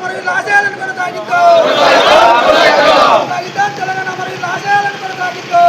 మరియు ఆశయాలను కొనసాగిస్తూ తెలంగాణ మరియు ఆశయాలను కొనసాగిస్తూ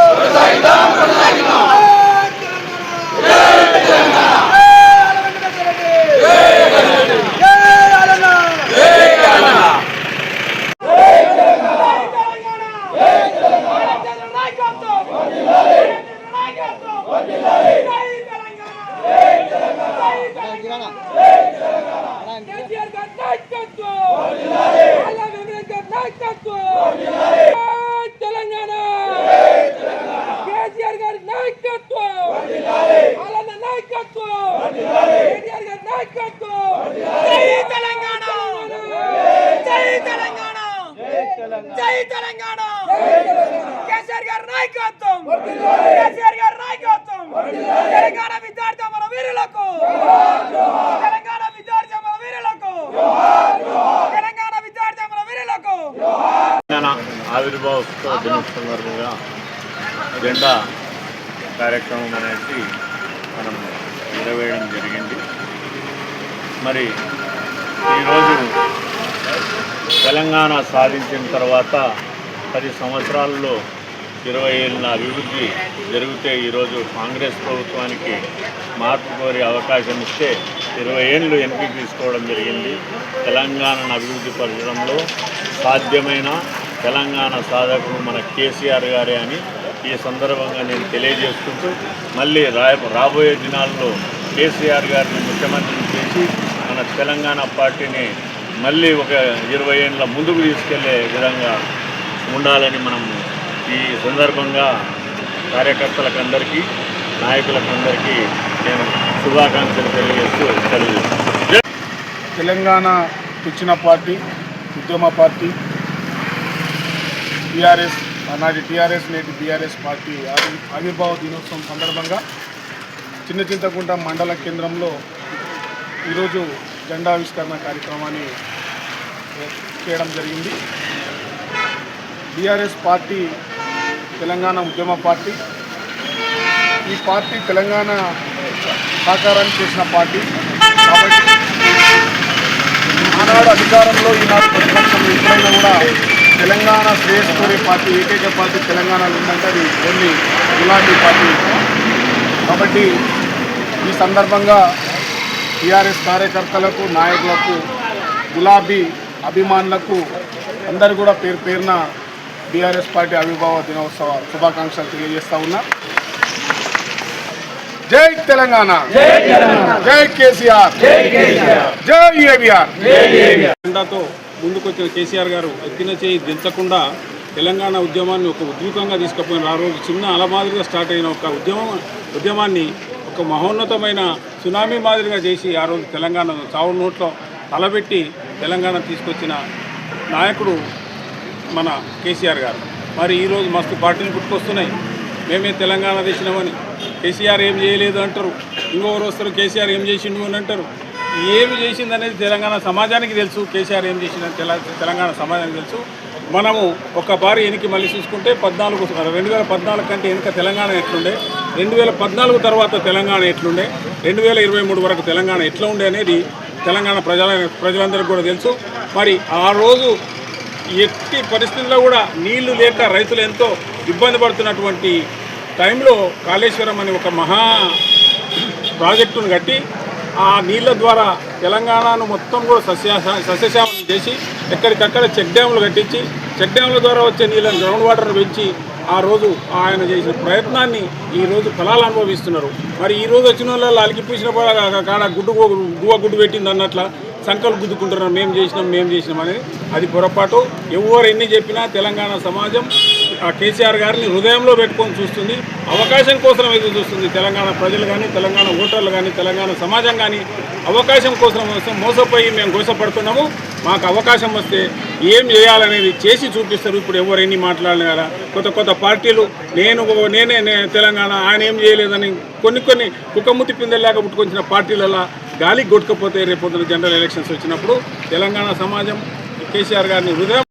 ఆవిర్భావ దినోత్సవం సందర్భంగా జెండా కార్యక్రమం అనేది మనం నెరవేయడం జరిగింది. మరి ఈరోజు తెలంగాణ సాధించిన తర్వాత 10 సంవత్సరాల్లో 20 ఏళ్ళ అభివృద్ధి జరిగితే ఈరోజు కాంగ్రెస్ ప్రభుత్వానికి మార్పు కోరి అవకాశం ఇస్తే 20 ఏళ్ళు వెనక్కి తీసుకోవడం జరిగింది. తెలంగాణను అభివృద్ధి పరచడంలో సాధ్యమైన తెలంగాణ సాధకుడు మన కేసీఆర్ గారే అని ఈ సందర్భంగా నేను తెలియజేసుకుంటూ మళ్ళీ రాబోయే దినాల్లో కేసీఆర్ గారిని ముఖ్యమంత్రిని చేసి మన తెలంగాణ పార్టీని మళ్ళీ ఒక 20 ఏళ్ళ ముందుకు తీసుకెళ్లే విధంగా ఉండాలని మనం ఈ సందర్భంగా కార్యకర్తలకందరికీ నాయకులకందరికీ నేను శుభాకాంక్షలు తెలియజేస్తూ తెలంగాణ తెచ్చిన పార్టీ ఉద్యమ పార్టీ టీఆర్ఎస్, నాటి టీఆర్ఎస్ నేటి బీఆర్ఎస్ పార్టీ ఆవిర్భావ దినోత్సవం సందర్భంగా చిన్న చింతకుంట మండల కేంద్రంలో ఈరోజు జెండావిష్కరణ కార్యక్రమాన్ని చేయడం జరిగింది. బీఆర్ఎస్ పార్టీ తెలంగాణ ఉద్యమ పార్టీ. ఈ పార్టీ తెలంగాణ సాకారాన్ని చేసిన పార్టీ కాబట్టి ఆనాడు అధికారంలో ఈనాడు ప్రతిపక్షం ఎప్పుడైనా కూడా తెలంగాణ శ్రేయస్సు కోరే పార్టీ ఏకైక పార్టీ తెలంగాణలో ఉందంటే అది ఓన్లీ గులాబీ పార్టీ. కాబట్టి ఈ సందర్భంగా టీఆర్ఎస్ కార్యకర్తలకు, నాయకులకు, గులాబీ అభిమానులకు అందరూ కూడా పేరున బీఆర్ఎస్ పార్టీ ఆవిర్భావ దినోత్సవ శుభాకాంక్షలు తెలియజేస్తా ఉన్నా. జై తెలంగాణ, జై కేసీఆర్, జై ఏబీఆర్. జెండాతో ముందుకొచ్చిన కేసీఆర్ గారు ఎత్తిన చేయి దించకుండా తెలంగాణ ఉద్యమాన్ని ఒక ఉద్రేకంగా తీసుకుపోయిన ఆ రోజు చిన్న అల మాదిరిగా స్టార్ట్ అయిన ఒక ఉద్యమాన్ని ఒక మహోన్నతమైన సునామీ మాదిరిగా చేసి ఆ రోజు తెలంగాణ చావు నోట్లో తలబెట్టి తెలంగాణ తీసుకొచ్చిన నాయకుడు మన కేసీఆర్ గారు. మరి ఈరోజు మస్తు పార్టీలు పుట్టుకొస్తున్నాయి. మేమే తెలంగాణ తెచ్చినామని, కేసీఆర్ ఏం చేయలేదు అంటారు. ఇంకొకరు వస్తారు కేసీఆర్ ఏం చేసిండు అని అంటారు. ఏమి చేసింది అనేది తెలంగాణ సమాజానికి తెలుసు. కేసీఆర్ ఏం చేసిందని తెలంగాణ సమాజానికి తెలుసు. మనము ఒక్కసారి వెనక్కి మళ్ళీ చూసుకుంటే 2014 కంటే వెనుక తెలంగాణ ఎట్లుండే, 2014 తర్వాత తెలంగాణ ఎట్లుండే, 2023 వరకు తెలంగాణ ఎట్లా ఉండే అనేది తెలంగాణ ప్రజలందరికీ కూడా తెలుసు. మరి ఆ రోజు ఎట్టి పరిస్థితుల్లో కూడా నీళ్లు లేక రైతులు ఎంతో ఇబ్బంది పడుతున్నటువంటి టైంలో కాళేశ్వరం అని ఒక మహా ప్రాజెక్టును కట్టి ఆ నీళ్ళ ద్వారా తెలంగాణను మొత్తం కూడా సస్యశ్యామలం చేసి ఎక్కడికక్కడ చెక్ డ్యాములు కట్టించి చెక్ డ్యాముల ద్వారా వచ్చే నీళ్ళని గ్రౌండ్ వాటర్ను పెంచి ఆ రోజు ఆయన చేసిన ప్రయత్నాన్ని ఈరోజు ఫలాలు అనుభవిస్తున్నారు. మరి ఈరోజు వచ్చిన వాళ్ళు అలికిపూసిన కాడ గుడ్డు పెట్టింది అన్నట్ల సంకలు గుద్దుకుంటున్నారు. మేము చేసినాం అనేది అది పొరపాటు. ఎవరు ఎన్ని చెప్పినా తెలంగాణ సమాజం ఆ కేసీఆర్ గారిని హృదయంలో పెట్టుకొని చూస్తుంది. అవకాశం కోసం ఎదురు చూస్తుంది. తెలంగాణ ప్రజలు కానీ, తెలంగాణ ఓటర్లు కానీ, తెలంగాణ సమాజం కానీ అవకాశం కోసం మోసపోయి మేము గోసపడుతున్నాము. మాకు అవకాశం వస్తే ఏం చేయాలనేది చేసి చూపిస్తారు. ఇప్పుడు ఎవరు ఎన్ని మాట్లాడలే కదా. కొత్త పార్టీలు నేనే తెలంగాణ, ఆయన ఏం చేయలేదని కొన్ని కుక్కముతి పిందెల్లాగా పుట్టుకొచ్చిన పార్టీలలో గాలికి కొట్టుకపోతే రేపొద్దున జనరల్ ఎలక్షన్స్ వచ్చినప్పుడు తెలంగాణ సమాజం కేసీఆర్ గారిని హృదయం